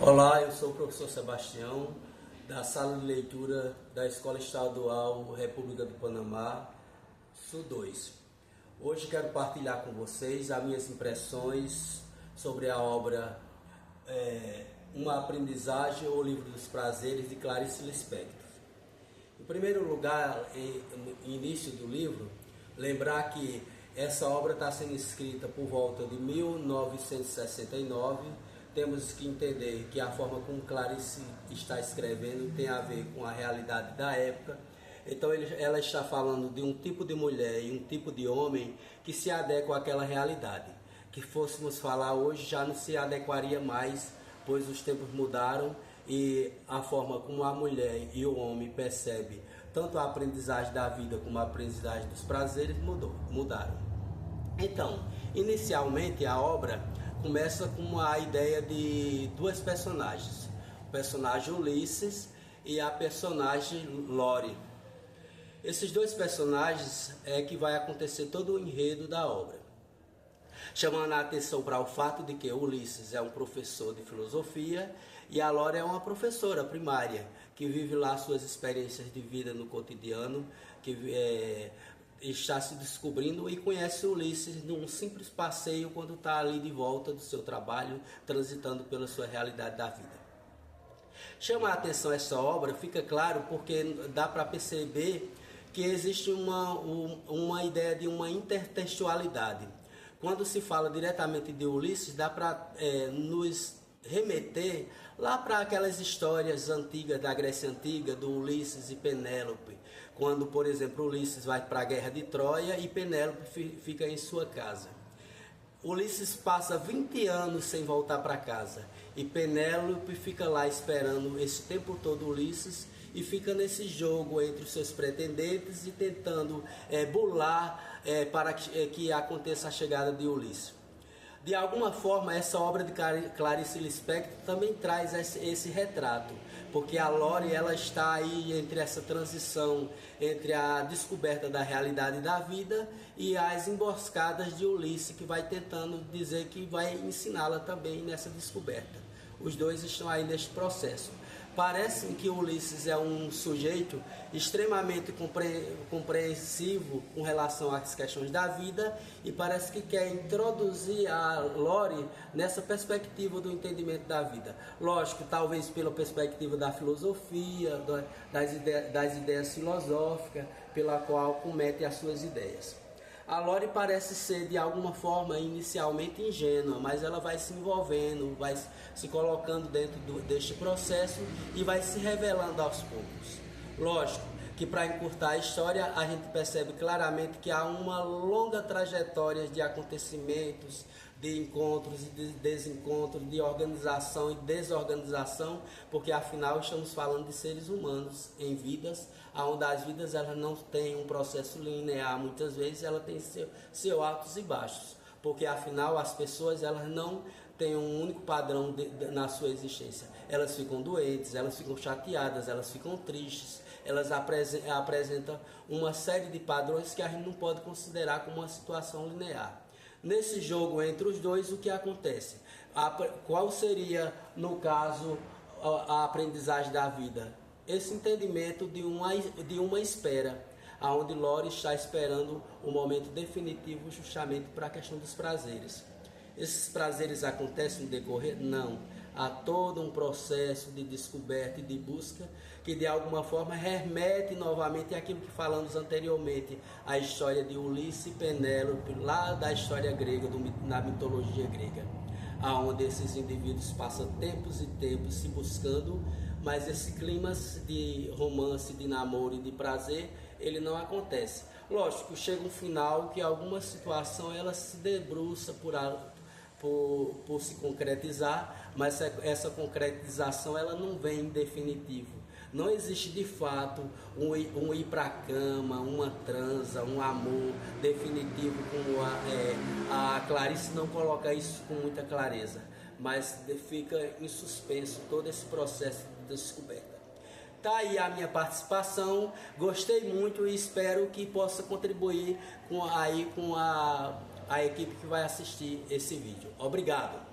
Olá, eu sou o professor Sebastião, da Sala de Leitura da Escola Estadual República do Panamá, Sul 2. Hoje quero partilhar com vocês as minhas impressões sobre a obra Uma Aprendizagem ou Livro dos Prazeres, de Clarice Lispector. Em primeiro lugar, no início do livro, lembrar que essa obra está sendo escrita por volta de 1969. Temos que entender que a forma como Clarice está escrevendo tem a ver com a realidade da época. Então ela está falando de um tipo de mulher e um tipo de homem que se adequa àquela realidade. Que fôssemos falar hoje já não se adequaria mais, pois os tempos mudaram e a forma como a mulher e o homem percebem tanto a aprendizagem da vida como a aprendizagem dos prazeres mudaram. Então, inicialmente a obra começa com a ideia de duas personagens, o personagem Ulisses e a personagem Lore. Esses dois personagens é que vai acontecer todo o enredo da obra, chamando a atenção para o fato de que Ulisses é um professor de filosofia e a Lore é uma professora primária, que vive lá suas experiências de vida no cotidiano, que está se descobrindo e conhece Ulisses num simples passeio quando está ali de volta do seu trabalho, transitando pela sua realidade da vida. Chama a atenção essa obra, fica claro, porque dá para perceber que existe uma ideia de uma intertextualidade. Quando se fala diretamente de Ulisses, dá para nos remeter lá para aquelas histórias antigas da Grécia Antiga, do Ulisses e Penélope, quando, por exemplo, Ulisses vai para a guerra de Troia e Penélope fica em sua casa. Ulisses passa 20 anos sem voltar para casa e Penélope fica lá esperando esse tempo todo Ulisses e fica nesse jogo entre os seus pretendentes e tentando bular para que aconteça a chegada de Ulisses. De alguma forma, essa obra de Clarice Lispector também traz esse retrato, porque a Lore ela está aí entre essa transição entre a descoberta da realidade da vida e as emboscadas de Ulisses, que vai tentando dizer que vai ensiná-la também nessa descoberta. Os dois estão aí neste processo. Parece que Ulisses é um sujeito extremamente compreensivo com relação às questões da vida e parece que quer introduzir a Lore nessa perspectiva do entendimento da vida. Lógico, talvez pela perspectiva da filosofia, das ideias filosóficas, pela qual comete as suas ideias. A Lore parece ser de alguma forma inicialmente ingênua, mas ela vai se envolvendo, vai se colocando dentro deste processo e vai se revelando aos poucos. Lógico que para encurtar a história a gente percebe claramente que há uma longa trajetória de acontecimentos, de encontros e de desencontros, de organização e desorganização, porque afinal estamos falando de seres humanos em vidas, onde as vidas elas não têm um processo linear, muitas vezes ela tem seus altos e baixos, porque afinal as pessoas elas não têm um único padrão na sua existência. Elas ficam doentes, elas ficam chateadas, elas ficam tristes, elas apresentam uma série de padrões que a gente não pode considerar como uma situação linear. Nesse jogo entre os dois, o que acontece? Qual seria, no caso, a aprendizagem da vida? Esse entendimento de uma espera, onde Lore está esperando o momento definitivo justamente para a questão dos prazeres. Esses prazeres acontecem no decorrer? Não. Há todo um processo de descoberta e de busca que de alguma forma remete novamente àquilo que falamos anteriormente, a história de Ulisses e Penélope, lá da história grega, na mitologia grega, onde esses indivíduos passam tempos e tempos se buscando, mas esse clima de romance, de namoro e de prazer, ele não acontece. Lógico, chega um final que alguma situação ela se debruça por se concretizar, mas essa concretização ela não vem em definitivo. Não existe de fato um ir para a cama, uma transa, um amor definitivo, como a Clarice não coloca isso com muita clareza, mas fica em suspenso todo esse processo de descoberta. Tá aí a minha participação, gostei muito e espero que possa contribuir com a equipe que vai assistir esse vídeo. Obrigado!